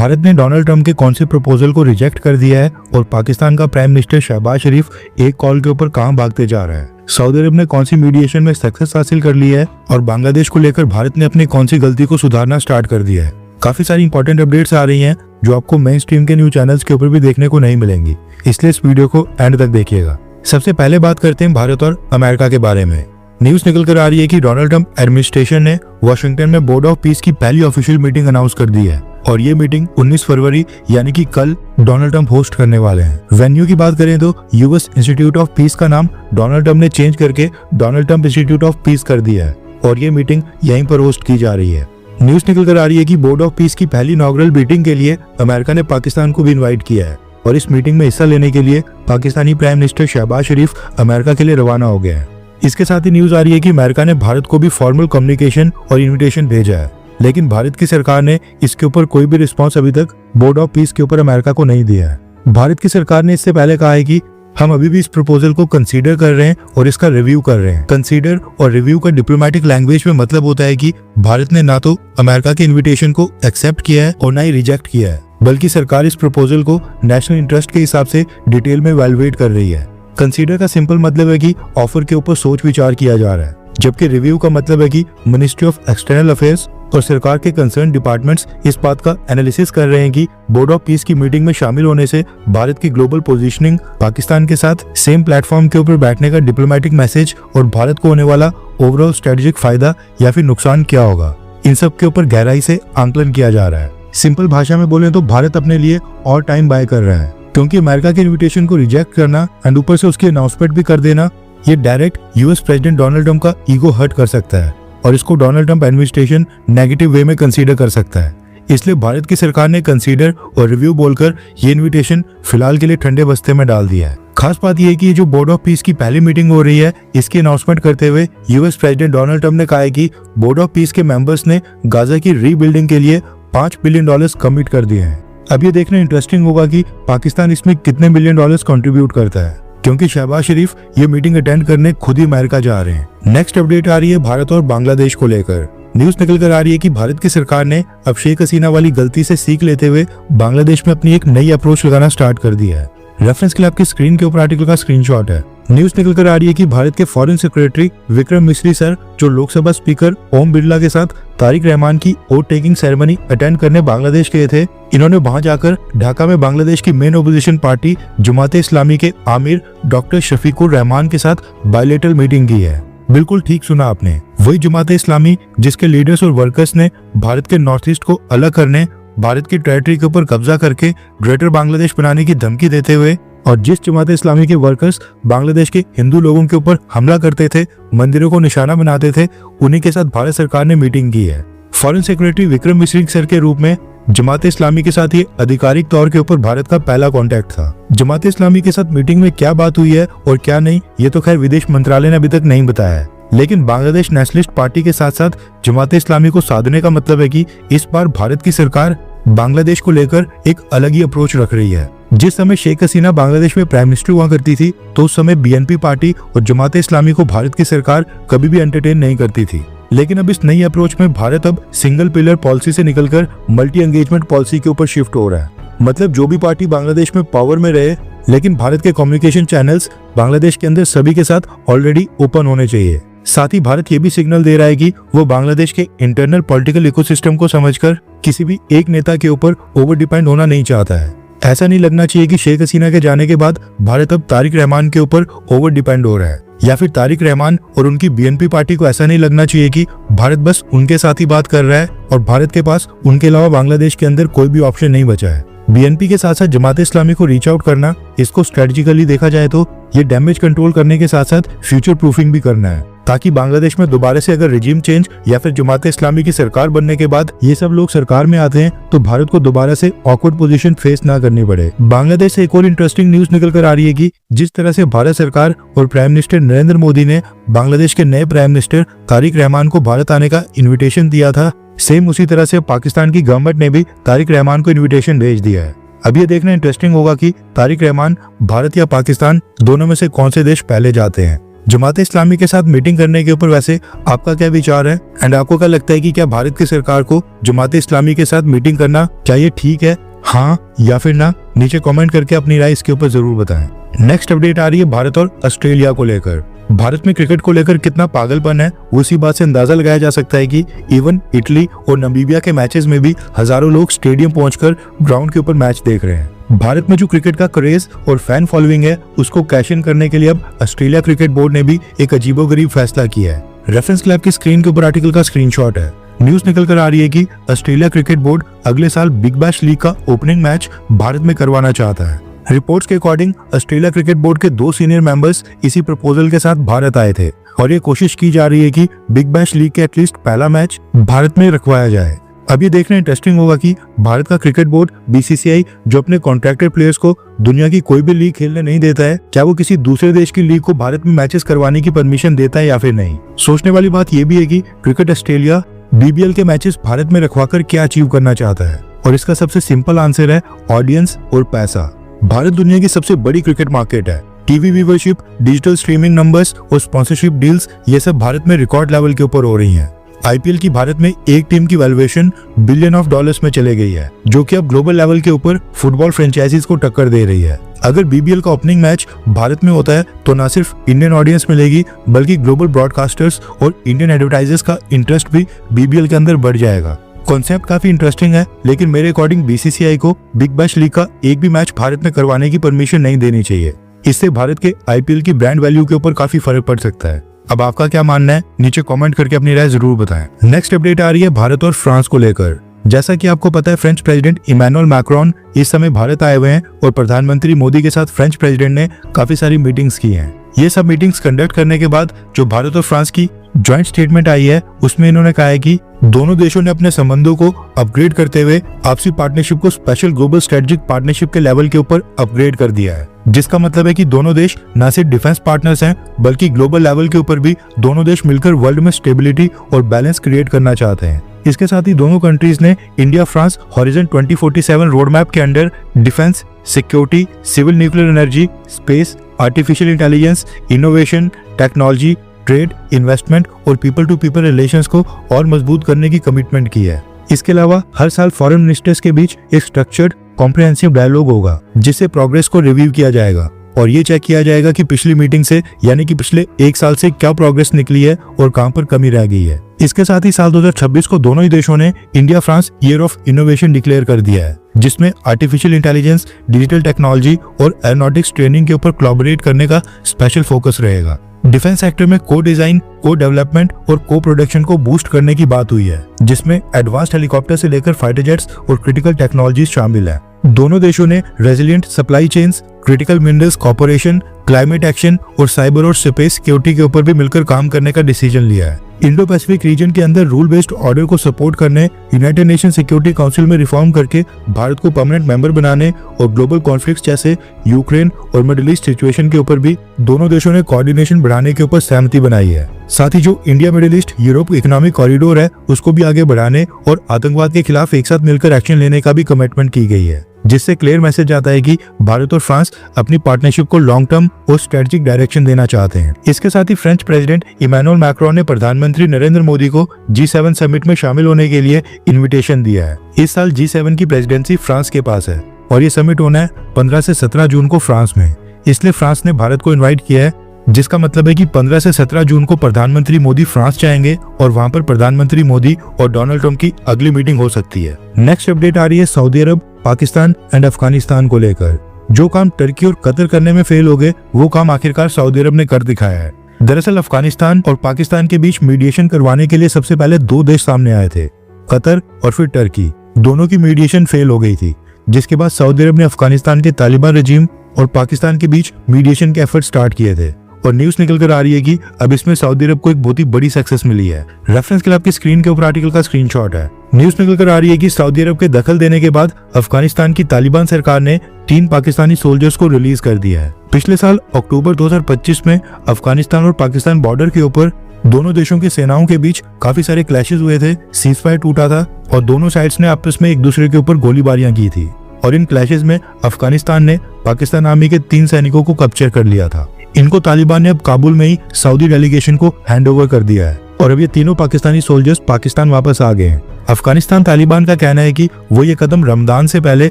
भारत ने Donald Trump के कौन से प्रपोजल को रिजेक्ट कर दिया है और पाकिस्तान का प्राइम मिनिस्टर शहबाज शरीफ एक कॉल के ऊपर कहां भागते जा रहा है। सऊदी अरब ने कौन सी मीडिएशन में सक्सेस हासिल कर ली है और बांग्लादेश को लेकर भारत ने अपनी कौन सी गलती को सुधारना स्टार्ट कर दिया है। काफी सारी इंपॉर्टेंट अपडेट्स आ रही हैं जो आपको मेन स्ट्रीम के न्यूज चैनल्स के ऊपर भी देखने को नहीं मिलेंगी, इसलिए इस वीडियो को एंड तक देखिएगा। सबसे पहले बात करते हैं भारत और अमेरिका के बारे में। न्यूज निकल कर आ रही है कि डोनाल्ड ट्रंप एडमिनिस्ट्रेशन ने वॉशिंगटन में बोर्ड ऑफ पीस की पहली ऑफिशियल मीटिंग अनाउंस कर दी है और ये मीटिंग 19 फरवरी यानी कि कल डोनाल्ड ट्रंप होस्ट करने वाले हैं। वेन्यू की बात करें तो यूएस इंस्टीट्यूट ऑफ पीस का नाम डोनाल्ड ट्रंप ने चेंज करके Donald Trump institute of peace कर दिया है और ये मीटिंग यहीं पर होस्ट की जा रही है। न्यूज निकल कर आ रही है कि बोर्ड ऑफ पीस की पहली इनॉग्रल मीटिंग के लिए अमेरिका ने पाकिस्तान को भी इन्वाइट किया है और इस मीटिंग में हिस्सा लेने के लिए पाकिस्तानी प्राइम मिनिस्टर शहबाज शरीफ अमेरिका के लिए रवाना हो गया है। इसके साथ ही न्यूज आ रही है कि अमेरिका ने भारत को भी फॉर्मल कम्युनिकेशन और इन्विटेशन भेजा है, लेकिन भारत की सरकार ने इसके ऊपर कोई भी रिस्पांस अभी तक बोर्ड ऑफ पीस के ऊपर अमेरिका को नहीं दिया है। भारत की सरकार ने इससे पहले कहा है कि हम अभी भी इस प्रपोजल को कंसीडर कर रहे हैं और इसका रिव्यू कर रहे हैं। कंसीडर और रिव्यू का डिप्लोमेटिक लैंग्वेज में मतलब होता है कि भारत ने ना तो अमेरिका के इन्विटेशन को एक्सेप्ट किया है और ना ही रिजेक्ट किया है, बल्कि सरकार इस प्रपोजल को नेशनल इंटरेस्ट के हिसाब से डिटेल में इवैल्यूएट कर रही है। कंसीडर का सिंपल मतलब है कि ऑफर के ऊपर सोच विचार किया जा रहा है, जबकि रिव्यू का मतलब है कि मिनिस्ट्री ऑफ एक्सटर्नल अफेयर्स और सरकार के कंसर्न डिपार्टमेंट्स इस बात का एनालिसिस कर रहे हैं कि बोर्ड ऑफ पीस की मीटिंग में शामिल होने से भारत की ग्लोबल पोजीशनिंग, पाकिस्तान के साथ सेम प्लेटफॉर्म के ऊपर बैठने का डिप्लोमेटिक मैसेज और भारत को होने वाला ओवरऑल स्ट्रेटेजिक फायदा या फिर नुकसान क्या होगा, इन सब के ऊपर गहराई से आंकलन किया जा रहा है। सिंपल भाषा में बोले तो भारत अपने लिए और टाइम बाय कर रहा है, क्योंकि अमेरिका के इन्विटेशन को रिजेक्ट करना एंड ऊपर से उसकी अनाउंसमेंट भी कर देना, ये direct US president Donald Trump का ईगो हर्ट कर सकता है और इसको Donald Trump administration negative way में कंसीडर कर सकता है। इसलिए भारत की सरकार ने कंसीडर और रिव्यू बोलकर ये इन्विटेशन फिलहाल के लिए ठंडे बस्ते में डाल दिया है। खास बात यह है कि ये जो बोर्ड ऑफ पीस की पहली मीटिंग हो रही है, इसकी अनाउंसमेंट करते हुए यूएस प्रेसिडेंट डोनाल्ड ट्रंप ने कहा है कि बोर्ड ऑफ पीस के मेंबर्स ने गाजा की रीबिल्डिंग के लिए $5 बिलियन कमिट कर दिए हैं। अब ये देखना इंटरेस्टिंग होगा कि पाकिस्तान इसमें कितने $1 बिलियन कंट्रीब्यूट करता है, क्योंकि शहबाज शरीफ ये मीटिंग अटेंड करने खुद ही अमेरिका जा रहे हैं। नेक्स्ट अपडेट आ रही है भारत और बांग्लादेश को लेकर। न्यूज निकल कर आ रही है कि भारत की सरकार ने अब शेख हसीना वाली गलती से सीख लेते हुए बांग्लादेश में अपनी एक नई अप्रोच लगाना स्टार्ट कर दिया है। रेफरेंस के लिए आपकी स्क्रीन के ऊपर आर्टिकल का स्क्रीनशॉट है। न्यूज निकल कर आ रही है कि भारत के foreign secretary Vikram Misri sir, जो लोकसभा स्पीकर ओम बिरला के साथ तारिक रहमान की वोट टेकिंग सेरेमनी अटेंड करने बांग्लादेश गए थे, इन्होंने वहां जाकर ढाका में बांग्लादेश की मेन ओपोजिशन पार्टी जमाते इस्लामी के आमिर डॉक्टर शफीकुर रहमान के साथ बायलैटरल मीटिंग की है। बिल्कुल ठीक सुना आपने, वही जमाते इस्लामी जिसके लीडर्स और वर्कर्स ने भारत के नॉर्थ ईस्ट को अलग करने, भारत की टेरिटरी के ऊपर कब्जा करके ग्रेटर बांग्लादेश बनाने की धमकी देते हुए, और जिस जमात इस्लामी के वर्कर्स बांग्लादेश के हिंदू लोगों के ऊपर हमला करते थे, मंदिरों को निशाना बनाते थे, उन्हीं के साथ भारत सरकार ने मीटिंग की है। Foreign secretary Vikram Misri sir के रूप में जमात इस्लामी के साथ ये आधिकारिक तौर के ऊपर भारत का पहला कांटेक्ट था। जमात इस्लामी के साथ मीटिंग में क्या बात हुई है और क्या नहीं, ये तो खैर विदेश मंत्रालय ने अभी तक नहीं बताया है, लेकिन बांग्लादेश नेशनलिस्ट पार्टी के साथ साथ जमात इस्लामी को साधने का मतलब है कि इस बार भारत की सरकार बांग्लादेश को लेकर एक अलग ही अप्रोच रख रही है। जिस समय शेख हसीना बांग्लादेश में प्राइम मिनिस्टर हुआ करती थी, तो उस समय बीएनपी पार्टी और जमात इस्लामी को भारत की सरकार कभी भी एंटरटेन नहीं करती थी, लेकिन अब इस नई अप्रोच में भारत अब सिंगल पिलर पॉलिसी से निकलकर मल्टी एंगेजमेंट पॉलिसी के ऊपर शिफ्ट हो रहा है। मतलब जो भी पार्टी बांग्लादेश में पावर में रहे, लेकिन भारत के कम्युनिकेशन चैनल्स बांग्लादेश के अंदर सभी के साथ ऑलरेडी ओपन होने चाहिए। साथ ही भारत ये भी सिग्नल दे रहा है कि वो बांग्लादेश के इंटरनल पॉलिटिकल इकोसिस्टम को समझकर किसी भी एक नेता के ऊपर ओवर डिपेंड होना नहीं चाहता है। ऐसा नहीं लगना चाहिए कि शेख हसीना के जाने के बाद भारत अब तारिक रहमान के ऊपर ओवर डिपेंड हो रहा है, या फिर तारिक रहमान और उनकी बीएनपी पार्टी को ऐसा नहीं लगना चाहिए कि भारत बस उनके साथ ही बात कर रहा है और भारत के पास उनके अलावा बांग्लादेश के अंदर कोई भी ऑप्शन नहीं बचा है। बीएनपी के साथ साथ जमात इस्लामी को रीच आउट करना, इसको स्ट्रेटेजिकली देखा जाए तो ये डैमेज कंट्रोल करने के साथ साथ फ्यूचर प्रूफिंग भी करना है, ताकि बांग्लादेश में दोबारा से अगर रिजीम चेंज या फिर जमात इस्लामी की सरकार बनने के बाद ये सब लोग सरकार में आते हैं तो भारत को दोबारा से ऑकवर्ड पोजीशन फेस ना करनी पड़े। बांग्लादेश से एक और इंटरेस्टिंग न्यूज निकल कर आ रही है कि जिस तरह से भारत सरकार और प्राइम मिनिस्टर नरेंद्र मोदी ने बांग्लादेश के नए प्राइम मिनिस्टर तारिक रहमान को भारत आने का इन्विटेशन दिया था, सेम उसी तरह से पाकिस्तान की गवर्नमेंट ने भी तारिक रहमान को इन्विटेशन भेज दिया है। अब ये देखना इंटरेस्टिंग होगा कि तारिक रहमान भारत या पाकिस्तान दोनों में से कौन से देश पहले जाते हैं। जमात इस्लामी के साथ मीटिंग करने के ऊपर वैसे आपका क्या विचार है एंड आपको क्या लगता है कि क्या भारत की सरकार को जमात इस्लामी के साथ मीटिंग करना चाहिए ठीक है, हाँ या फिर ना? नीचे कमेंट करके अपनी राय इसके ऊपर जरूर बताएं। नेक्स्ट अपडेट आ रही है भारत और ऑस्ट्रेलिया को लेकर। भारत में क्रिकेट को लेकर कितना पागलपन है उसी बात से अंदाजा लगाया जा सकता है कि इवन इटली और नामीबिया के मैचेस में भी हजारों लोग स्टेडियम पहुंचकर ग्राउंड के ऊपर मैच देख रहे हैं। भारत में जो क्रिकेट का क्रेज और फैन फॉलोइंग है उसको कैश इन करने के लिए अब ऑस्ट्रेलिया क्रिकेट बोर्ड ने भी एक अजीबोगरीब फैसला किया है। रेफरेंस क्लब की स्क्रीन के ऊपर आर्टिकल का स्क्रीनशॉट है। न्यूज निकल कर आ रही है कि ऑस्ट्रेलिया क्रिकेट बोर्ड अगले साल बिग बैश लीग का ओपनिंग मैच भारत में करवाना चाहता है। रिपोर्ट्स के अकॉर्डिंग ऑस्ट्रेलिया क्रिकेट बोर्ड के 2 सीनियर मेंबर्स इसी प्रपोजल के साथ भारत आए थे और ये कोशिश की जा रही है कि बिग बैश लीग के एटलीस्ट पहला मैच भारत में रखवाया जाए। अब ये देखना इंटरेस्टिंग होगा कि भारत का क्रिकेट बोर्ड BCCI जो अपने कॉन्ट्रैक्टेड प्लेयर्स को दुनिया की कोई भी लीग खेलने नहीं देता है, क्या वो किसी दूसरे देश की लीग को भारत में मैचेस करवाने की परमिशन देता है या फिर नहीं। सोचने वाली बात यह भी है कि क्रिकेट ऑस्ट्रेलिया BBL के मैचेस भारत में रखवाकर क्या अचीव करना चाहता है और इसका सबसे सिंपल आंसर है ऑडियंस और पैसा। भारत दुनिया की सबसे बड़ी क्रिकेट मार्केट है। TV viewership, digital streaming numbers और स्पॉन्सरशिप डील्स ये सब भारत में रिकॉर्ड लेवल के ऊपर हो रही हैं। IPL की भारत में एक टीम की वैल्यूएशन बिलियन ऑफ डॉलर्स में चले गई है जो कि अब ग्लोबल लेवल के ऊपर फुटबॉल फ्रेंचाइजीज को टक्कर दे रही है। अगर BBL का ओपनिंग मैच भारत में होता है तो न सिर्फ इंडियन ऑडियंस मिलेगी बल्कि ग्लोबल ब्रॉडकास्टर्स और इंडियन एडवर्टाइजर्स का इंटरेस्ट भी BBL के अंदर बढ़ जाएगा। कॉन्सेप्ट काफी इंटरेस्टिंग है लेकिन मेरे अकॉर्डिंग BCCI को बिग बैश लीग का एक भी मैच भारत में करवाने की परमिशन नहीं देनी चाहिए। इससे भारत के IPL की ब्रांड वैल्यू के ऊपर काफी फर्क पड़ सकता है। अब आपका क्या मानना है नीचे कमेंट करके अपनी राय जरूर बताएं। नेक्स्ट अपडेट आ रही है भारत और फ्रांस को लेकर। जैसा कि आपको पता है फ्रेंच प्रेसिडेंट इमैनुअल मैक्रोन इस समय भारत आए हुए हैं और प्रधानमंत्री मोदी के साथ फ्रेंच प्रेसिडेंट ने काफी सारी मीटिंग्स की हैं। ये सब मीटिंग्स कंडक्ट करने के बाद जो भारत और फ्रांस की ज्वाइंट स्टेटमेंट आई है उसमें इन्होंने कहा है कि दोनों देशों ने अपने संबंधों को अपग्रेड करते हुए आपसी पार्टनरशिप को स्पेशल ग्लोबल स्ट्रेटेजिक पार्टनरशिप के लेवल के ऊपर अपग्रेड कर दिया है, जिसका मतलब है कि दोनों देश न सिर्फ डिफेंस पार्टनर्स हैं बल्कि ग्लोबल लेवल के ऊपर भी दोनों देश मिलकर वर्ल्ड में स्टेबिलिटी और बैलेंस क्रिएट करना चाहते हैं। इसके साथ ही दोनों कंट्रीज ने India France Horizon 2047 road map के under defence, security, civil nuclear energy, space, artificial intelligence, innovation, technology, trade, investment और पीपल टू पीपल रिलेशंस को और मजबूत करने की कमिटमेंट की है। इसके अलावा हर साल फॉरेन मिनिस्टर्स के बीच एक स्ट्रक्चर्ड कॉम्प्रिहेंसिव डायलॉग होगा जिससे प्रोग्रेस को रिव्यू किया जाएगा और ये चेक किया जाएगा कि पिछली मीटिंग से यानी कि पिछले 1 साल से क्या प्रोग्रेस निकली है और कहां पर कमी रह गई है। इसके साथ ही साल 2026 को दोनों ही देशों ने India France year of innovation declare कर दिया है जिसमें आर्टिफिशियल इंटेलिजेंस, डिजिटल टेक्नोलॉजी और एरोनॉटिक्स ट्रेनिंग के ऊपर कोलैबोरेट करने का स्पेशल फोकस रहेगा। डिफेंस सेक्टर में को डिजाइन, को डेवलपमेंट और को प्रोडक्शन को बूस्ट करने की बात हुई है जिसमें एडवांस्ड हेलीकॉप्टर से लेकर फाइटर जेट्स और क्रिटिकल टेक्नोलॉजी शामिल है। दोनों देशों ने resilient supply chains, critical minerals corporation, climate action और साइबर और स्पेस सिक्योरिटी के ऊपर भी मिलकर काम करने का डिसीजन लिया है। इंडो पैसिफिक रीजन के अंदर रूल बेस्ड ऑर्डर को सपोर्ट करने, यूनाइटेड नेशन सिक्योरिटी काउंसिल में रिफॉर्म करके भारत को परमानेंट मेंबर बनाने और ग्लोबल कॉन्फ्लिक्ट्स जैसे यूक्रेन और मिडिल ईस्ट सिचुएशन के ऊपर भी दोनों देशों ने कोऑर्डिनेशन बढ़ाने के ऊपर सहमति बनाई है। साथ ही जो India middle east Europe economic corridor है उसको भी आगे बढ़ाने और आतंकवाद के खिलाफ एक साथ मिलकर एक्शन लेने का भी कमिटमेंट की गई है, जिससे क्लियर मैसेज आता है कि भारत और फ्रांस अपनी पार्टनरशिप को लॉन्ग टर्म और स्ट्रेटेजिक डायरेक्शन देना चाहते हैं। इसके साथ ही फ्रेंच प्रेसिडेंट इमैनुअल मैक्रोन ने प्रधानमंत्री नरेंद्र मोदी को G7 समिट में शामिल होने के लिए इन्विटेशन दिया है। इस साल G7 की प्रेसिडेंसी फ्रांस के पास है और ये समिट होना है 15 से 17 जून को फ्रांस में, इसलिए फ्रांस ने भारत को इन्वाइट किया है, जिसका मतलब है कि 15 से 17 जून को प्रधानमंत्री मोदी फ्रांस जाएंगे और वहां पर प्रधानमंत्री मोदी और डोनाल्ड ट्रंप की अगली मीटिंग हो सकती है। नेक्स्ट अपडेट आ रही है Saudi Arab, Pakistan and Afghanistan को लेकर। जो काम टर्की और कतर करने में फेल हो गए वो काम आखिरकार सऊदी अरब ने कर दिखाया है। दरअसल अफगानिस्तान और पाकिस्तान के बीच मीडिएशन करवाने के लिए सबसे पहले 2 देश सामने आए थे, कतर और फिर टर्की। दोनों की मीडिएशन फेल हो गई थी, जिसके बाद सऊदी अरब ने अफगानिस्तान के तालिबान रजीम और पाकिस्तान के बीच मीडिएशन के एफर्ट स्टार्ट किए थे और न्यूज निकल कर आ रही है कि अब इसमें सऊदी अरब को एक बहुत ही बड़ी सक्सेस मिली है। रेफरेंस क्लब की स्क्रीन के ऊपर आर्टिकल का स्क्रीनशॉट है। न्यूज निकल कर आ रही है कि सऊदी अरब के दखल देने के बाद अफगानिस्तान की तालिबान सरकार ने 3 पाकिस्तानी सोल्जर्स को रिलीज कर दिया है। पिछले साल अक्टूबर 2025 में अफगानिस्तान और पाकिस्तान बॉर्डर के ऊपर दोनों देशों की सेनाओं के बीच काफी सारे क्लैशेस हुए थे, सीजफायर टूटा था और दोनों साइड्स ने आपस में एक दूसरे के ऊपर गोलीबारियां की थी और इन क्लैशेस में अफगानिस्तान ने पाकिस्तान आर्मी के 3 सैनिकों को कैप्चर कर लिया था। इनको तालिबान ने अब काबुल में ही सऊदी डेलीगेशन को हैंडओवर कर दिया है और अब ये तीनों पाकिस्तानी सोल्जर्स पाकिस्तान वापस आ गए हैं। अफगानिस्तान तालिबान का कहना है कि वो ये कदम रमजान से पहले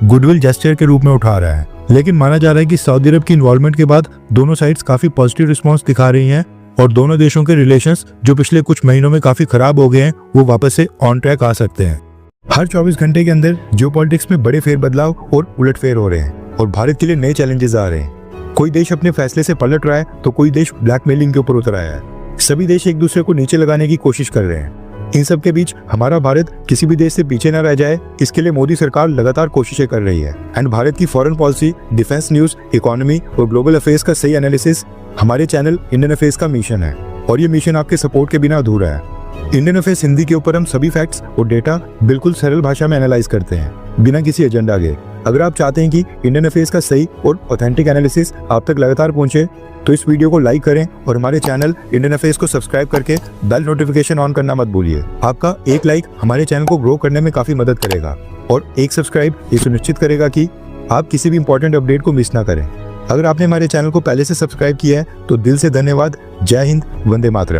गुडविल जेस्चर के रूप में उठा रहा है, लेकिन माना जा रहा है कि सऊदी अरब की इन्वॉल्वमेंट के बाद दोनों साइड्स काफी पॉजिटिव रिस्पॉन्स दिखा रही हैं और दोनों देशों के रिलेशंस जो पिछले कुछ महीनों में काफी खराब हो गए हैं वो वापस से ऑन ट्रैक आ सकते हैं। हर 24 घंटे के अंदर जियोपॉलिटिक्स में बड़े फेरबदलाव और उलटफेर हो रहे हैं और भारत के लिए नए चैलेंजेस आ रहे हैं। कोई देश अपने फैसले से पलट रहा है तो कोई देश ब्लैकमेलिंग के ऊपर उतर आया है। सभी देश एक दूसरे को नीचे लगाने की कोशिश कर रहे हैं। इन सब के बीच हमारा भारत किसी भी देश से पीछे न रह जाए, इसके लिए मोदी सरकार लगातार कोशिशें कर रही है। एंड भारत की foreign policy, defence news, economy और ग्लोबल अफेयर्स का सही एनालिसिस हमारे चैनल इंडियन अफेयर्स का मिशन है और ये मिशन आपके सपोर्ट के बिना अधूरा है। इंडियन अफेयर्स हिंदी के ऊपर हम सभी फैक्ट्स और डेटा बिल्कुल सरल भाषा में एनालाइज करते हैं बिना किसी एजेंडा के। अगर आप चाहते हैं कि इंडियन अफेयर्स का सही और ऑथेंटिक एनालिसिस आप तक लगातार पहुंचे तो इस वीडियो को लाइक करें और हमारे चैनल इंडियन अफेयर्स को सब्सक्राइब करके बेल नोटिफिकेशन ऑन करना मत भूलिए। आपका एक लाइक हमारे चैनल को ग्रो करने में काफी मदद करेगा और एक सब्सक्राइब ये सुनिश्चित करेगा कि आप किसी भी इंपॉर्टेंट अपडेट को मिस ना करें। अगर आपने हमारे चैनल को पहले से सब्सक्राइब किया है तो दिल से धन्यवाद। जय हिंद, वंदे मातरम।